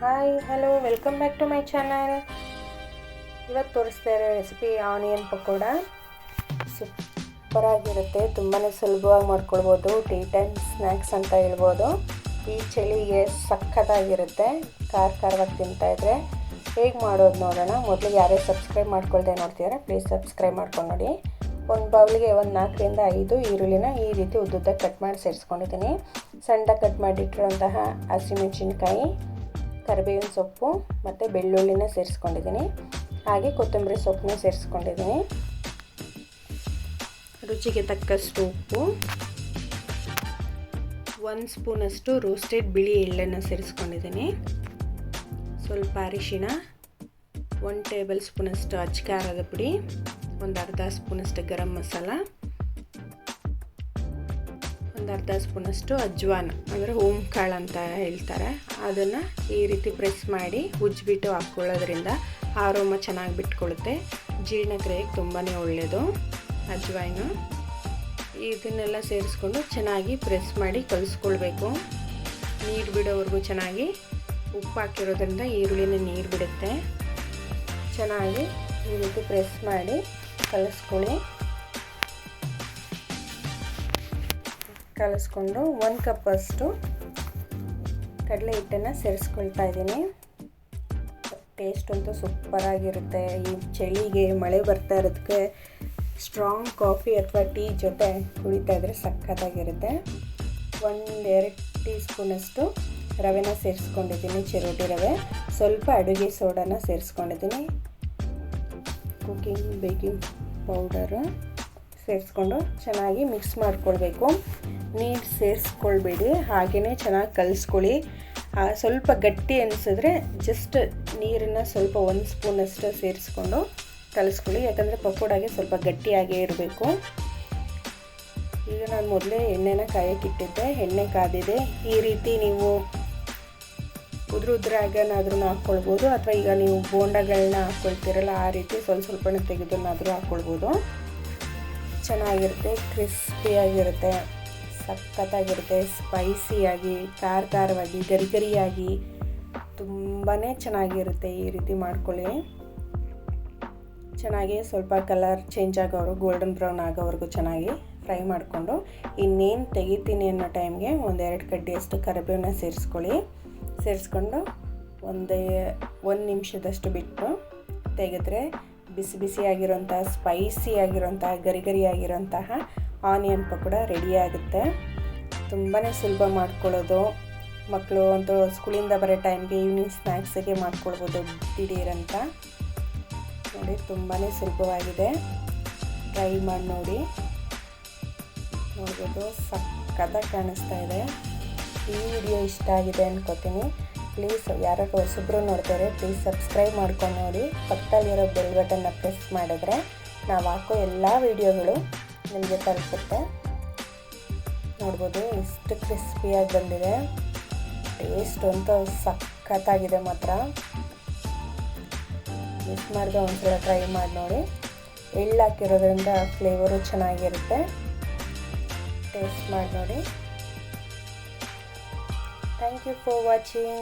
Hi hello welcome back to my channel. ಇವತ್ತು ತೋರಿಸ್ತಾ ಇರೋ ರೆಸಿಪಿ ಆನಿಯನ್ ಪಕೋಡ. ಸೂಪರಾಗಿರುತ್ತೆ, ತುಂಬಾ ಸುಲಭವಾಗಿ ಮಾಡ್ಕೊಳ್ಬೋದು. ಟೀ ಟೈಮ್ ಸ್ನ್ಯಾಕ್ಸ್ ಅಂತ ಹೇಳ್ಬೋದು. ಈ ಚಳಿಗೆ ಸಖತ್ತಾಗಿರುತ್ತೆ, ಖಾರವಾಗಿ ತಿಂತಾಯಿದ್ರೆ. ಹೇಗೆ ಮಾಡೋದು ನೋಡೋಣ. ಮೊದಲಿಗೆ ಯಾರೇ ಸಬ್ಸ್ಕ್ರೈಬ್ ಮಾಡ್ಕೊಳ್ದೆ ನೋಡ್ತಿದ್ದಾರೆ ಪ್ಲೀಸ್ ಸಬ್ಸ್ಕ್ರೈಬ್ ಮಾಡ್ಕೊಂಡು ನೋಡಿ. ಒಂದು ಬೌಲಿಗೆ ಒಂದು 4ರಿಂದ 5 ಈರುಳ್ಳಿನ ಈ ರೀತಿ ಉದ್ದುದ್ದ ಕಟ್ ಮಾಡಿ ಸೇರಿಸ್ಕೊಂಡಿದ್ದೀನಿ. ಸಣ್ಣದಾಗಿ ಕಟ್ ಮಾಡಿಟ್ಟಿರುವಂತಹ ಹಸಿಮೆಣಸಿನ್ಕಾಯಿ, ಕರಿಬೇವಿನ ಸೊಪ್ಪು ಮತ್ತು ಬೆಳ್ಳುಳ್ಳಿನ ಸೇರಿಸ್ಕೊಂಡಿದ್ದೀನಿ. ಹಾಗೆ ಕೊತ್ತಂಬರಿ ಸೊಪ್ಪನ್ನ ಸೇರಿಸ್ಕೊಂಡಿದ್ದೀನಿ. ರುಚಿಗೆ ತಕ್ಕಷ್ಟು ಉಪ್ಪು, 1 ಸ್ಪೂನಷ್ಟು ರೋಸ್ಟೆಡ್ ಬಿಳಿ ಎಳ್ಳನ್ನು ಸೇರಿಸ್ಕೊಂಡಿದ್ದೀನಿ. ಸ್ವಲ್ಪ ಅರಿಶಿಣ, 1 ಟೇಬಲ್ ಸ್ಪೂನಷ್ಟು ಅಚ್ಚಕಾರದ ಪುಡಿ, ಒಂದು ಅರ್ಧ ಸ್ಪೂನಷ್ಟು ಗರಂ ಮಸಾಲ, ಒಂದು ಅರ್ಧ ಸ್ಪೂನಷ್ಟು ಅಜ್ವಾನ ಅಂದರೆ ಓಂ ಕಾಳು ಅಂತ ಹೇಳ್ತಾರೆ. ಅದನ್ನು ಈ ರೀತಿ ಪ್ರೆಸ್ ಮಾಡಿ ಉಜ್ಜಿಬಿಟ್ಟು ಹಾಕ್ಕೊಳ್ಳೋದ್ರಿಂದ ಆರೋಮ ಚೆನ್ನಾಗಿ ಬಿಟ್ಕೊಳ್ಳುತ್ತೆ. ಜೀರ್ಣಕ್ರಿಯೆಗೆ ತುಂಬಾ ಒಳ್ಳೆಯದು ಅಜ್ವಾಯಿನ. ಇದನ್ನೆಲ್ಲ ಸೇರಿಸ್ಕೊಂಡು ಚೆನ್ನಾಗಿ ಪ್ರೆಸ್ ಮಾಡಿ ಕಲಿಸ್ಕೊಳ್ಬೇಕು. ನೀರು ಬಿಡೋವರೆಗೂ ಚೆನ್ನಾಗಿ. ಉಪ್ಪು ಹಾಕಿರೋದ್ರಿಂದ ಈರುಳ್ಳಿನ ನೀರು ಬಿಡುತ್ತೆ. ಚೆನ್ನಾಗಿ ಈ ರೀತಿ ಪ್ರೆಸ್ ಮಾಡಿ ಕಲಿಸ್ಕೊಳ್ಳಿ. ಕಲಿಸ್ಕೊಂಡು 1 ಕಪ್ಪಷ್ಟು ಕಡಲೆ ಹಿಟ್ಟನ್ನು ಸೇರಿಸ್ಕೊಳ್ತಾ ಇದ್ದೀನಿ. ಟೇಸ್ಟ್ ಅಂತೂ ಸೂಪರಾಗಿರುತ್ತೆ. ಈ ಚಳಿಗೆ ಮಳೆ ಬರ್ತಾ ಇರೋದಕ್ಕೆ ಸ್ಟ್ರಾಂಗ್ ಕಾಫಿ ಅಥವಾ ಟೀ ಜೊತೆ ಕುಡಿತಾ ಇದ್ರೆ ಸಖತ್ತಾಗಿರುತ್ತೆ. 1-2 ಟೀ ಸ್ಪೂನಷ್ಟು ರವೆನ ಸೇರಿಸ್ಕೊಂಡಿದ್ದೀನಿ, ಚಿರೋಟಿ ರವೆ. ಸ್ವಲ್ಪ ಅಡುಗೆ ಸೋಡಾನ ಸೇರಿಸ್ಕೊಂಡಿದ್ದೀನಿ. ಕುಕ್ಕಿಂಗ್ ಬೇಕಿಂಗ್ ಪೌಡರು ಸೇರಿಸ್ಕೊಂಡು ಚೆನ್ನಾಗಿ ಮಿಕ್ಸ್ ಮಾಡ್ಕೊಳ್ಬೇಕು. ನೀರು ಸೇರಿಸ್ಕೊಳ್ಬೇಡಿ, ಹಾಗೆಯೇ ಚೆನ್ನಾಗಿ ಕಲಿಸ್ಕೊಳ್ಳಿ. ಸ್ವಲ್ಪ ಗಟ್ಟಿ ಅನಿಸಿದ್ರೆ ಜಸ್ಟ್ ನೀರನ್ನು ಸ್ವಲ್ಪ 1 ಸ್ಪೂನಷ್ಟು ಸೇರಿಸ್ಕೊಂಡು ಕಲಿಸ್ಕೊಳ್ಳಿ. ಯಾಕಂದರೆ ಪಕೋಡಾಗೆ ಸ್ವಲ್ಪ ಗಟ್ಟಿಯಾಗೇ ಇರಬೇಕು. ಈಗ ನಾನು ಮೊದಲೇ ಎಣ್ಣೆನ ಕಾಯಕ್ಕಿಟ್ಟಿದ್ದೆ, ಎಣ್ಣೆ ಕಾದಿದೆ. ಈ ರೀತಿ ನೀವು ಉದ್ರಾಗನಾದ್ರೂ ಹಾಕ್ಕೊಳ್ಬೋದು, ಅಥವಾ ಈಗ ನೀವು ಬೋಂಡಗಳನ್ನ ಹಾಕ್ಕೊಳ್ತೀರಲ್ಲ ಆ ರೀತಿ ಸ್ವಲ್ಪನೇ ತೆಗೆದನ್ನಾದರೂ ಹಾಕ್ಕೊಳ್ಬೋದು. ಚೆನ್ನಾಗಿರುತ್ತೆ, ಕ್ರಿಸ್ಪಿಯಾಗಿರುತ್ತೆ, ಸಖತ್ತಾಗಿರುತ್ತೆ. ಸ್ಪೈಸಿಯಾಗಿ, ಖಾರವಾಗಿ, ಗರಿಯಾಗಿ ತುಂಬಾ ಚೆನ್ನಾಗಿರುತ್ತೆ. ಈ ರೀತಿ ಮಾಡ್ಕೊಳ್ಳಿ. ಚೆನ್ನಾಗಿ ಸ್ವಲ್ಪ ಕಲರ್ ಚೇಂಜ್ ಆಗೋರು, ಗೋಲ್ಡನ್ ಬ್ರೌನ್ ಆಗೋವರೆಗೂ ಚೆನ್ನಾಗಿ ಫ್ರೈ ಮಾಡಿಕೊಂಡು ಇನ್ನೇನು ತೆಗಿತೀನಿ ಅನ್ನೋ ಟೈಮ್ಗೆ 1-2 ಕಡ್ಡಿಯಷ್ಟು ಕರಿಬೇವನ್ನ ಸೇರಿಸ್ಕೊಂಡು ಒಂದು ನಿಮಿಷದಷ್ಟು ಬಿಟ್ಟು ತೆಗೆದ್ರೆ ಬಿಸಿಯಾಗಿರೋಂಥ ಸ್ಪೈಸಿಯಾಗಿರೋಂತಹ ಗರಿಯಾಗಿರೋಂತಹ ಆನಿಯನ್ ಪಕೋಡ ರೆಡಿಯಾಗುತ್ತೆ. ತುಂಬಾ ಸುಲಭ ಮಾಡ್ಕೊಳ್ಳೋದು. ಮಕ್ಕಳು ಅಂತೂ ಸ್ಕೂಲಿಂದ ಬರೋ ಟೈಮ್ಗೆ ಈವ್ನಿಂಗ್ ಸ್ನ್ಯಾಕ್ಸಿಗೆ ಮಾಡ್ಕೊಳ್ಬೋದು ದಿಢೀರಂತ. ನೋಡಿ, ತುಂಬಾ ಸುಲಭವಾಗಿದೆ. ಟ್ರೈ ಮಾಡಿ ನೋಡ್ಬೋದು, ಸಖತ್ತಾಗಿ ಕಾಣಿಸ್ತಾ ಇದೆ. ಈ ವಿಡಿಯೋ ಇಷ್ಟ ಆಗಿದೆ ಅನ್ಕೋತೀನಿ. ಪ್ಲೀಸ್ ಯಾರು ಹೊಸಬ್ರು ನೋಡ್ತಾರೆ ಪ್ಲೀಸ್ ಸಬ್ಸ್ಕ್ರೈಬ್ ಮಾಡ್ಕೊಂಡು ನೋಡಿ. ಪಕ್ಕದಲ್ಲಿರೋ ಬೆಲ್ ಬಟನ್ನ ಪ್ರೆಸ್ ಮಾಡಿದ್ರೆ ನಾವು ಹಾಕೋ ಎಲ್ಲ ವಿಡಿಯೋಗಳು ನಿಮಗೆ ತಲುಪುತ್ತೆ. ನೋಡ್ಬೋದು ಎಷ್ಟು ಕ್ರಿಸ್ಪಿಯಾಗಿ ಬಂದಿದೆ. ಟೇಸ್ಟ್ ಅಂತೂ ಸಖತ್ತಾಗಿದೆ ಮಾತ್ರ. ಮಿಸ್ ಮಾಡಿದೆ, ಒಂದ್ಸಲ ಟ್ರೈ ಮಾಡಿ ನೋಡಿ. ಎಳ್ಳು ಹಾಕಿರೋದ್ರಿಂದ ಫ್ಲೇವರು ಚೆನ್ನಾಗಿರುತ್ತೆ. ಟೇಸ್ಟ್ ಮಾಡಿ ನೋಡಿ. Thank you for watching.